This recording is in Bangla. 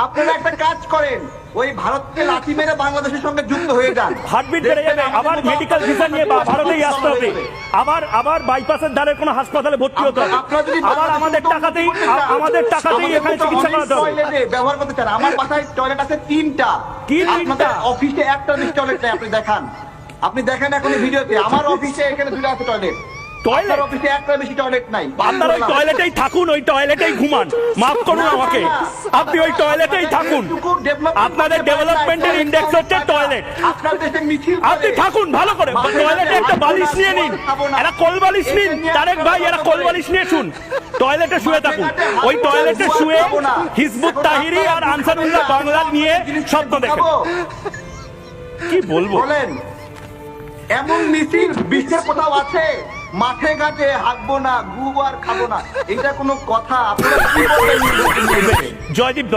আপনারা একটা কাজ করেন, ওই ভারতকে লাথি মেরে বাংলাদেশের সঙ্গে যুক্ত হয়ে যান। হার্টবিট বেড়ে যাবে, আবার মেডিকেল ভিসা নিয়ে ভারতেই আসতে হবে, আবার বাইপাসের ধারে কোনো হাসপাতালে ভর্তি হতে হবে, আবার আমাদের টাকাতেই এখানে চিকিৎসা করাতে হবে। ব্যবহার করতে চান? আমার বাসায় টয়লেট আছে 3টা। কি 3টা? অফিসে একটা টয়লেট নেই, আপনি দেখেন এখন ভিডিওতে। আমার অফিসে এখানে 2টা আছে টয়লেট। টয়লেট অফিসে একটা বেশি টয়লেট নাই। আপনার ওই টয়লেটেই থাকুন, ওই টয়লেটেই ঘুমান। মাফ করুন আমাকে, আপনি ওই টয়লেটেই থাকুন। আপনাদের ডেভেলপমেন্টের ইন্ডেক্স হচ্ছে টয়লেট। আপনার দেশে মিছিল আপনি থাকুন ভালো করে, টয়লেটে একটা বালিশ নিয়ে নিন, একটা কোল বালিশ নিন। তারেক ভাই, একটা কোল বালিশ নিয়ে শুন, টয়লেটে শুয়ে থাকুন। ওই টয়লেটে শুয়ে হিজবুত তাহরির আর আনসারুল্লাহ বাংলা নিয়ে স্বপ্ন দেখেন। কি বলবো বলেন, এমন মিছিল বিশ্বের কোথাও আছে? মাঠে ঘাটে হাঁটবো না, গুবার খাবো না, এটা কোনো কথা? আপনারা কি বলবেন? জয়দীপ।